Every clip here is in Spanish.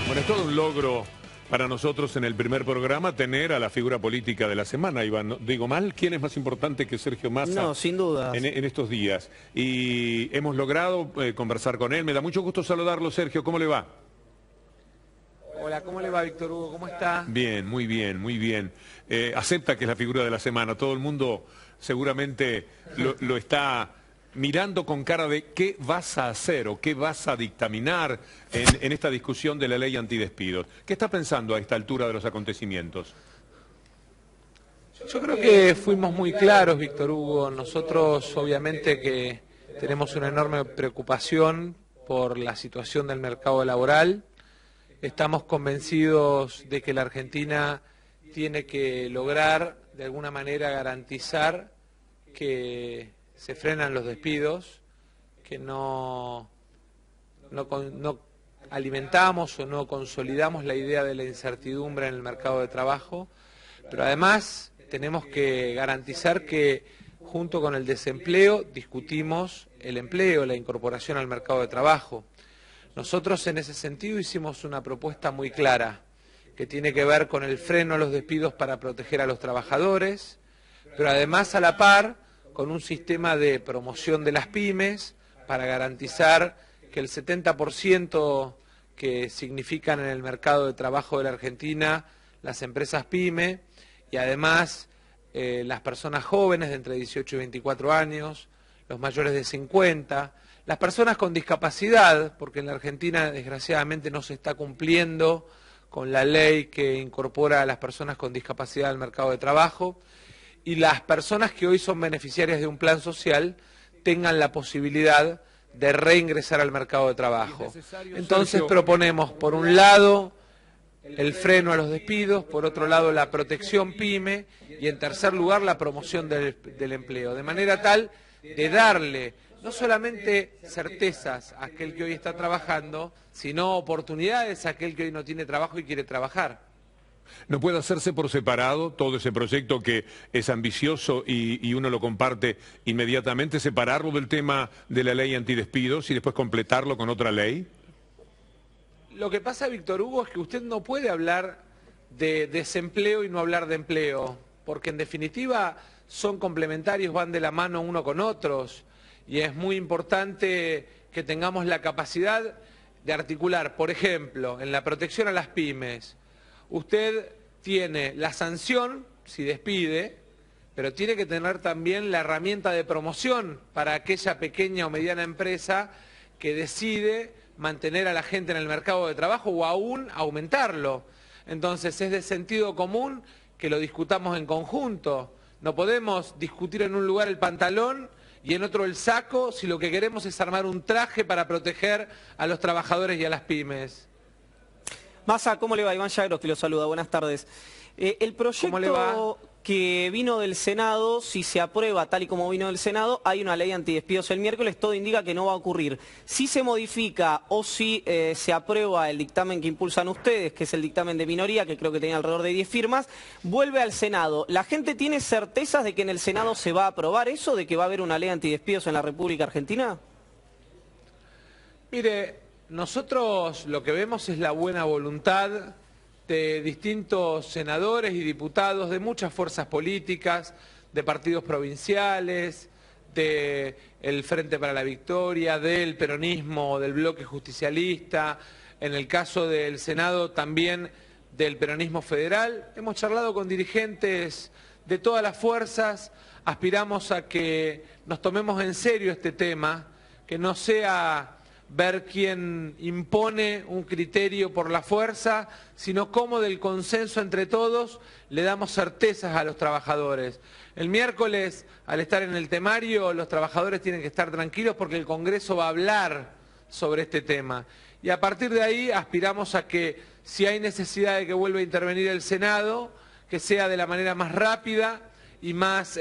Bueno, es todo un logro para nosotros en el primer programa tener a la figura política de la semana, Iván. ¿Digo mal? ¿Quién es más importante que Sergio Massa? No, sin duda. En estos días. Y hemos logrado conversar con él. Me da mucho gusto saludarlo, Sergio. ¿Cómo le va? Hola, ¿cómo le va, Víctor Hugo? ¿Cómo está? Bien, muy bien, muy bien. Acepta que es la figura de la semana. Todo el mundo seguramente lo está mirando con cara de qué vas a hacer o qué vas a dictaminar en esta discusión de la ley antidespidos. ¿Qué está pensando a esta altura de los acontecimientos? Yo creo que fuimos muy claros, Víctor Hugo. Nosotros, obviamente, que tenemos una enorme preocupación por la situación del mercado laboral. Estamos convencidos de que la Argentina tiene que lograr, de alguna manera, garantizar que se frenan los despidos, que no alimentamos o no consolidamos la idea de la incertidumbre en el mercado de trabajo, pero además tenemos que garantizar que junto con el desempleo discutimos el empleo, la incorporación al mercado de trabajo. Nosotros en ese sentido hicimos una propuesta muy clara, que tiene que ver con el freno a los despidos para proteger a los trabajadores, pero además a la par con un sistema de promoción de las pymes para garantizar que el 70% que significan en el mercado de trabajo de la Argentina las empresas pyme y además las personas jóvenes de entre 18 y 24 años, los mayores de 50, las personas con discapacidad, porque en la Argentina desgraciadamente no se está cumpliendo con la ley que incorpora a las personas con discapacidad al mercado de trabajo, y las personas que hoy son beneficiarias de un plan social tengan la posibilidad de reingresar al mercado de trabajo. Entonces proponemos, por un lado, el freno a los despidos, por otro lado, la protección PYME y, en tercer lugar, la promoción del empleo, de manera tal de darle no solamente certezas a aquel que hoy está trabajando, sino oportunidades a aquel que hoy no tiene trabajo y quiere trabajar. ¿No puede hacerse por separado todo ese proyecto que es ambicioso y uno lo comparte inmediatamente, separarlo del tema de la ley antidespidos y después completarlo con otra ley? Lo que pasa, Víctor Hugo, es que usted no puede hablar de desempleo y no hablar de empleo, porque en definitiva son complementarios, van de la mano uno con otros, y es muy importante que tengamos la capacidad de articular, por ejemplo, en la protección a las pymes. Usted tiene la sanción si despide, pero tiene que tener también la herramienta de promoción para aquella pequeña o mediana empresa que decide mantener a la gente en el mercado de trabajo o aún aumentarlo. Entonces es de sentido común que lo discutamos en conjunto. No podemos discutir en un lugar el pantalón y en otro el saco si lo que queremos es armar un traje para proteger a los trabajadores y a las pymes. Massa, ¿cómo le va? Iván Yagros que lo saluda, buenas tardes. El proyecto que vino del Senado, si se aprueba tal y como vino del Senado, hay una ley antidespidos el miércoles, todo indica que no va a ocurrir. Si se modifica o si se aprueba el dictamen que impulsan ustedes, que es el dictamen de minoría, que creo que tenía alrededor de 10 firmas, vuelve al Senado. ¿La gente tiene certezas de que en el Senado se va a aprobar eso, de que va a haber una ley antidespidos en la República Argentina? Mire, nosotros lo que vemos es la buena voluntad de distintos senadores y diputados de muchas fuerzas políticas, de partidos provinciales, del Frente para la Victoria, del peronismo, del bloque justicialista, en el caso del Senado también del peronismo federal. Hemos charlado con dirigentes de todas las fuerzas, aspiramos a que nos tomemos en serio este tema, que no sea ver quién impone un criterio por la fuerza, sino cómo del consenso entre todos le damos certezas a los trabajadores. El miércoles, al estar en el temario, los trabajadores tienen que estar tranquilos porque el Congreso va a hablar sobre este tema. Y a partir de ahí aspiramos a que, si hay necesidad de que vuelva a intervenir el Senado, que sea de la manera más rápida y más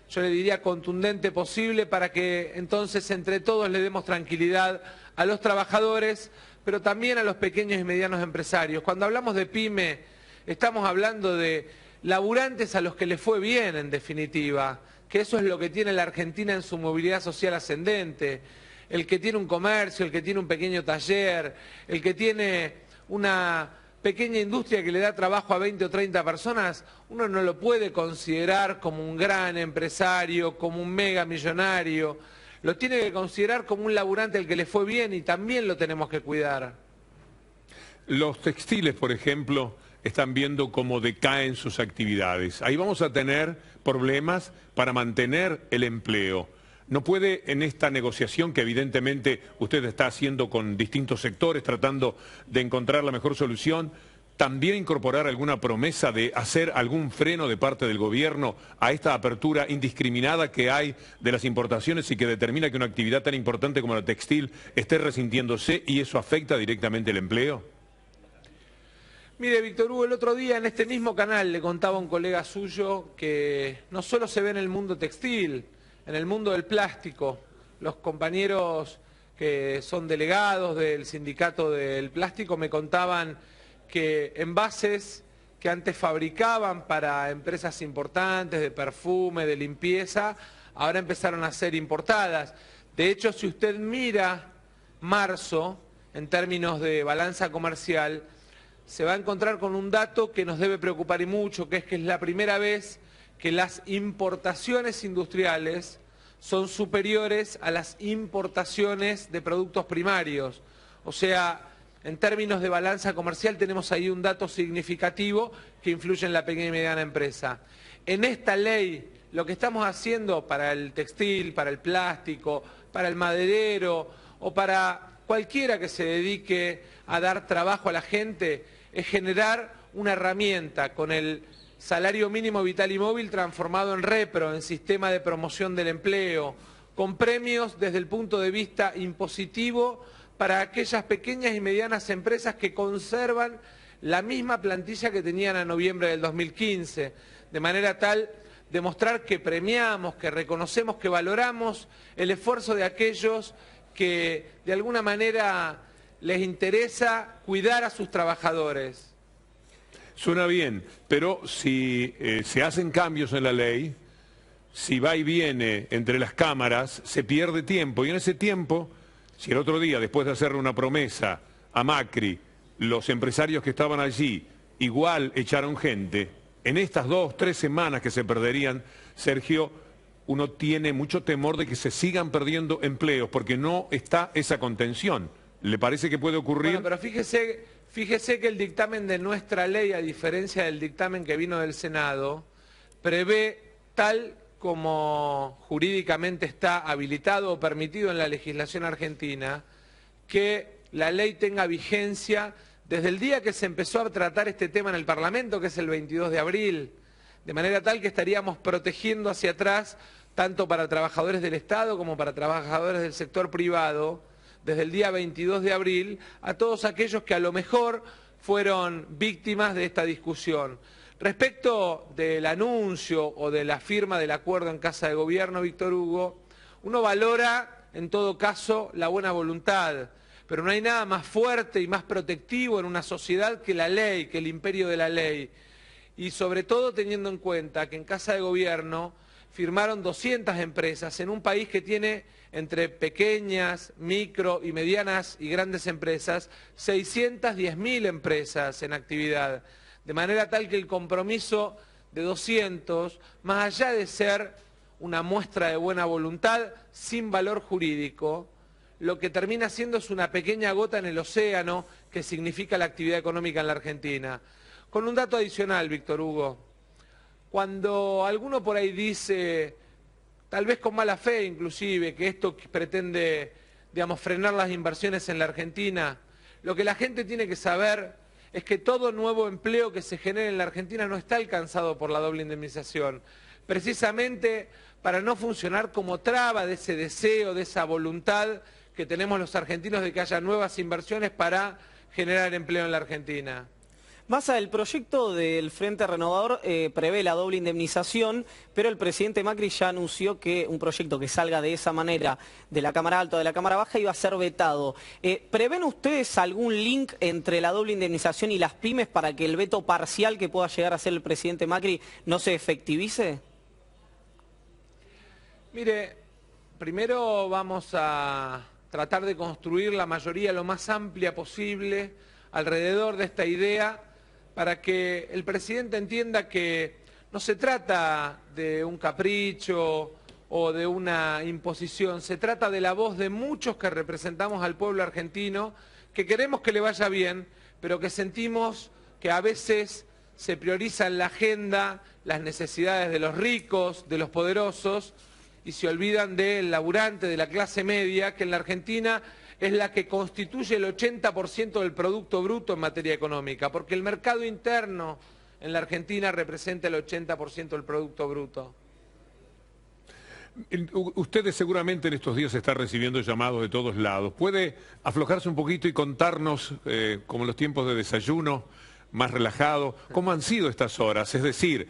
yo le diría contundente posible, para que entonces entre todos le demos tranquilidad a los trabajadores, pero también a los pequeños y medianos empresarios. Cuando hablamos de pyme, estamos hablando de laburantes a los que les fue bien, en definitiva, que eso es lo que tiene la Argentina en su movilidad social ascendente. El que tiene un comercio, el que tiene un pequeño taller, el que tiene una pequeña industria que le da trabajo a 20 o 30 personas, uno no lo puede considerar como un gran empresario, como un mega millonario. Lo tiene que considerar como un laburante al que le fue bien y también lo tenemos que cuidar. Los textiles, por ejemplo, están viendo cómo decaen sus actividades. Ahí vamos a tener problemas para mantener el empleo. ¿No puede en esta negociación que evidentemente usted está haciendo con distintos sectores, tratando de encontrar la mejor solución, también incorporar alguna promesa de hacer algún freno de parte del gobierno a esta apertura indiscriminada que hay de las importaciones y que determina que una actividad tan importante como la textil esté resintiéndose y eso afecta directamente el empleo? Mire, Víctor Hugo, el otro día en este mismo canal le contaba a un colega suyo que no solo se ve en el mundo textil, en el mundo del plástico. Los compañeros que son delegados del sindicato del plástico me contaban que envases que antes fabricaban para empresas importantes de perfume, de limpieza, ahora empezaron a ser importadas. De hecho, si usted mira marzo, en términos de balanza comercial, se va a encontrar con un dato que nos debe preocupar y mucho, que es la primera vez que las importaciones industriales son superiores a las importaciones de productos primarios. O sea, en términos de balanza comercial tenemos ahí un dato significativo que influye en la pequeña y mediana empresa. En esta ley, lo que estamos haciendo para el textil, para el plástico, para el maderero o para cualquiera que se dedique a dar trabajo a la gente, es generar una herramienta con el salario mínimo vital y móvil transformado en repro, en sistema de promoción del empleo, con premios desde el punto de vista impositivo para aquellas pequeñas y medianas empresas que conservan la misma plantilla que tenían a noviembre del 2015, de manera tal demostrar que premiamos, que reconocemos, que valoramos el esfuerzo de aquellos que de alguna manera les interesa cuidar a sus trabajadores. Suena bien, pero si se hacen cambios en la ley, si va y viene entre las cámaras, se pierde tiempo. Y en ese tiempo, si el otro día, después de hacerle una promesa a Macri, los empresarios que estaban allí igual echaron gente, en estas 2 o 3 semanas que se perderían, Sergio, uno tiene mucho temor de que se sigan perdiendo empleos, porque no está esa contención. ¿Le parece que puede ocurrir? Bueno, pero fíjese que el dictamen de nuestra ley, a diferencia del dictamen que vino del Senado, prevé, tal como jurídicamente está habilitado o permitido en la legislación argentina, que la ley tenga vigencia desde el día que se empezó a tratar este tema en el Parlamento, que es el 22 de abril, de manera tal que estaríamos protegiendo hacia atrás, tanto para trabajadores del Estado como para trabajadores del sector privado, desde el día 22 de abril, a todos aquellos que a lo mejor fueron víctimas de esta discusión. Respecto del anuncio o de la firma del acuerdo en Casa de Gobierno, Víctor Hugo, uno valora, en todo caso, la buena voluntad, pero no hay nada más fuerte y más protectivo en una sociedad que la ley, que el imperio de la ley. Y sobre todo teniendo en cuenta que en Casa de Gobierno firmaron 200 empresas en un país que tiene entre pequeñas, micro y medianas y grandes empresas, 610.000 empresas en actividad. De manera tal que el compromiso de 200, más allá de ser una muestra de buena voluntad sin valor jurídico, lo que termina siendo es una pequeña gota en el océano que significa la actividad económica en la Argentina. Con un dato adicional, Víctor Hugo, cuando alguno por ahí dice, tal vez con mala fe inclusive, que esto pretende, digamos, frenar las inversiones en la Argentina, lo que la gente tiene que saber es que todo nuevo empleo que se genere en la Argentina no está alcanzado por la doble indemnización, precisamente para no funcionar como traba de ese deseo, de esa voluntad que tenemos los argentinos de que haya nuevas inversiones para generar empleo en la Argentina. Massa, el proyecto del Frente Renovador prevé la doble indemnización, pero el presidente Macri ya anunció que un proyecto que salga de esa manera de la Cámara Alta o de la Cámara Baja iba a ser vetado. ¿Prevén ustedes algún link entre la doble indemnización y las pymes para que el veto parcial que pueda llegar a hacer el presidente Macri no se efectivice? Mire, primero vamos a tratar de construir la mayoría lo más amplia posible alrededor de esta idea para que el presidente entienda que no se trata de un capricho o de una imposición, se trata de la voz de muchos que representamos al pueblo argentino, que queremos que le vaya bien, pero que sentimos que a veces se prioriza en la agenda las necesidades de los ricos, de los poderosos, y se olvidan del laburante, de la clase media, que en la Argentina es la que constituye el 80% del Producto Bruto en materia económica, porque el mercado interno en la Argentina representa el 80% del Producto Bruto. Ustedes seguramente en estos días están recibiendo llamados de todos lados. ¿Puede aflojarse un poquito y contarnos, como en los tiempos de desayuno, más relajado, cómo han sido estas horas? Es decir,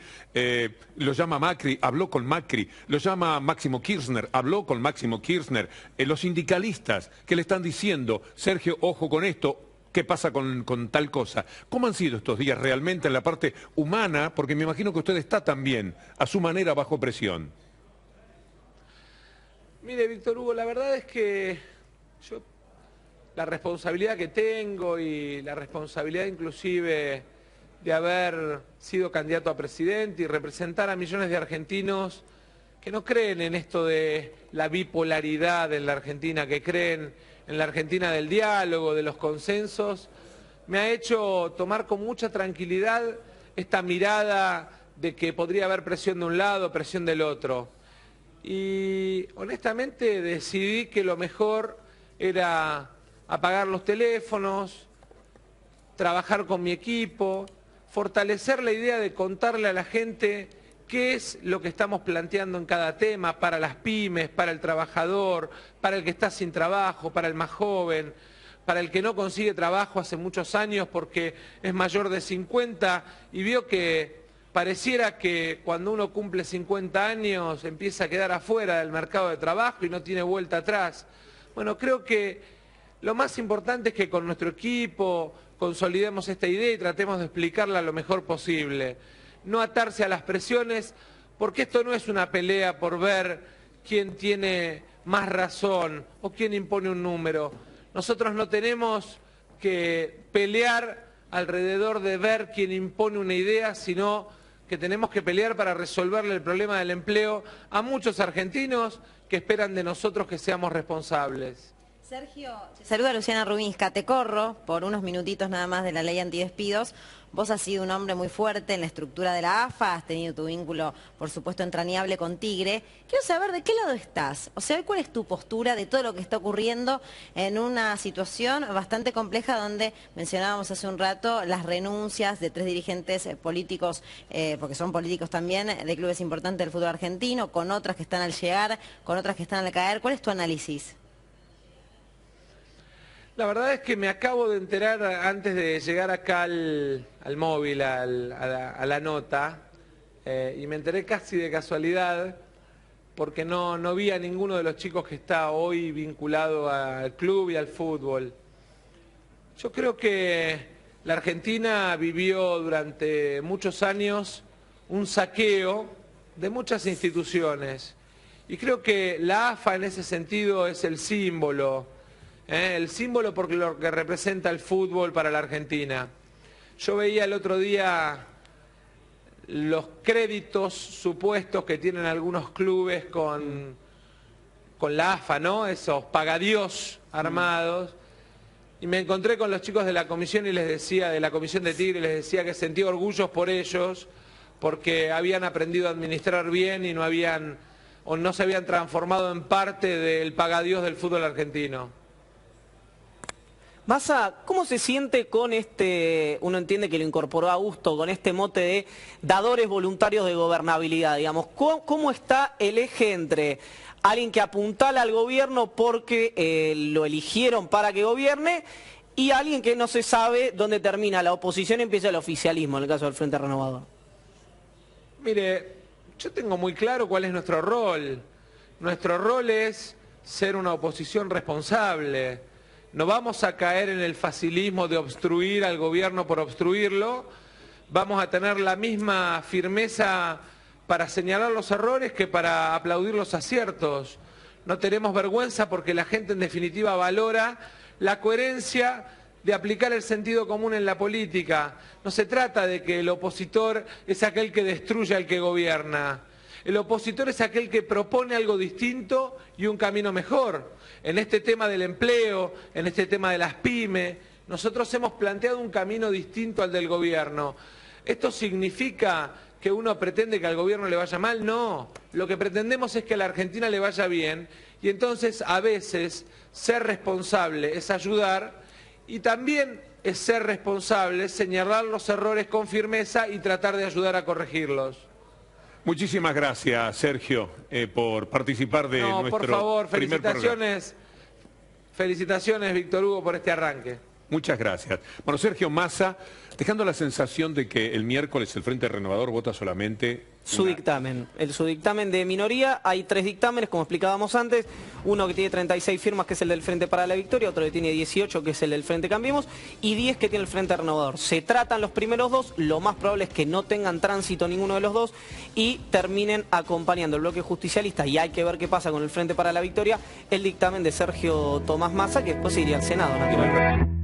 lo llama Macri, habló con Macri, lo llama Máximo Kirchner, habló con Máximo Kirchner, los sindicalistas que le están diciendo, Sergio, ojo con esto, ¿qué pasa con tal cosa? ¿Cómo han sido estos días realmente en la parte humana? Porque me imagino que usted está también, a su manera, bajo presión. Mire, Víctor Hugo, la verdad es que yo, la responsabilidad que tengo y la responsabilidad inclusive de haber sido candidato a presidente y representar a millones de argentinos que no creen en esto de la bipolaridad en la Argentina, que creen en la Argentina del diálogo, de los consensos, me ha hecho tomar con mucha tranquilidad esta mirada de que podría haber presión de un lado, presión del otro. Y honestamente decidí que lo mejor era apagar los teléfonos, trabajar con mi equipo, fortalecer la idea de contarle a la gente qué es lo que estamos planteando en cada tema para las pymes, para el trabajador, para el que está sin trabajo, para el más joven, para el que no consigue trabajo hace muchos años porque es mayor de 50 y vio que pareciera que cuando uno cumple 50 años empieza a quedar afuera del mercado de trabajo y no tiene vuelta atrás. Bueno, creo que lo más importante es que con nuestro equipo consolidemos esta idea y tratemos de explicarla lo mejor posible. No atarse a las presiones, porque esto no es una pelea por ver quién tiene más razón o quién impone un número. Nosotros no tenemos que pelear alrededor de ver quién impone una idea, sino que tenemos que pelear para resolverle el problema del empleo a muchos argentinos que esperan de nosotros que seamos responsables. Sergio, te saluda Luciana Rubinska, te corro por unos minutitos nada más de la ley antidespidos. Vos has sido un hombre muy fuerte en la estructura de la AFA, has tenido tu vínculo, por supuesto, entrañable con Tigre. Quiero saber de qué lado estás, o sea, cuál es tu postura de todo lo que está ocurriendo en una situación bastante compleja donde mencionábamos hace un rato las renuncias de 3 dirigentes políticos, porque son políticos también, de clubes importantes del fútbol argentino, con otras que están al llegar, con otras que están al caer. ¿Cuál es tu análisis? La verdad es que me acabo de enterar antes de llegar acá al móvil, a la nota, y me enteré casi de casualidad porque no vi a ninguno de los chicos que está hoy vinculado al club y al fútbol. Yo creo que la Argentina vivió durante muchos años un saqueo de muchas instituciones y creo que la AFA en ese sentido es el símbolo porque lo que representa el fútbol para la Argentina. Yo veía el otro día los créditos supuestos que tienen algunos clubes con la AFA, ¿no? Esos pagadiós armados. Y me encontré con los chicos de la comisión y les decía, de la comisión de Tigre, les decía que sentía orgullos por ellos, porque habían aprendido a administrar bien y no se habían transformado en parte del pagadiós del fútbol argentino. Massa, ¿cómo se siente con uno entiende que lo incorporó a gusto, con este mote de dadores voluntarios de gobernabilidad, digamos? ¿Cómo está el eje entre alguien que apuntala al gobierno porque lo eligieron para que gobierne y alguien que no se sabe dónde termina la oposición y empieza el oficialismo, en el caso del Frente Renovador? Mire, yo tengo muy claro cuál es nuestro rol. Nuestro rol es ser una oposición responsable. No vamos a caer en el facilismo de obstruir al gobierno por obstruirlo. Vamos a tener la misma firmeza para señalar los errores que para aplaudir los aciertos. No tenemos vergüenza porque la gente en definitiva valora la coherencia de aplicar el sentido común en la política. No se trata de que el opositor es aquel que destruye al que gobierna. El opositor es aquel que propone algo distinto y un camino mejor. En este tema del empleo, en este tema de las pymes, nosotros hemos planteado un camino distinto al del gobierno. ¿Esto significa que uno pretende que al gobierno le vaya mal? No. Lo que pretendemos es que a la Argentina le vaya bien y entonces a veces ser responsable es ayudar y también es ser responsable, señalar los errores con firmeza y tratar de ayudar a corregirlos. Muchísimas gracias, Sergio, por participar de nuestro por favor, primer programa. Felicitaciones, Víctor Hugo, por este arranque. Muchas gracias. Bueno, Sergio Massa, dejando la sensación de que el miércoles el Frente Renovador vota solamente su dictamen. Su dictamen de minoría. Hay 3 dictámenes, como explicábamos antes. Uno que tiene 36 firmas, que es el del Frente para la Victoria. Otro que tiene 18, que es el del Frente Cambiemos. Y 10 que tiene el Frente Renovador. Se tratan los primeros 2. Lo más probable es que no tengan tránsito ninguno de los 2 y terminen acompañando el bloque justicialista. Y hay que ver qué pasa con el Frente para la Victoria. El dictamen de Sergio Tomás Massa, que después iría al Senado, naturalmente.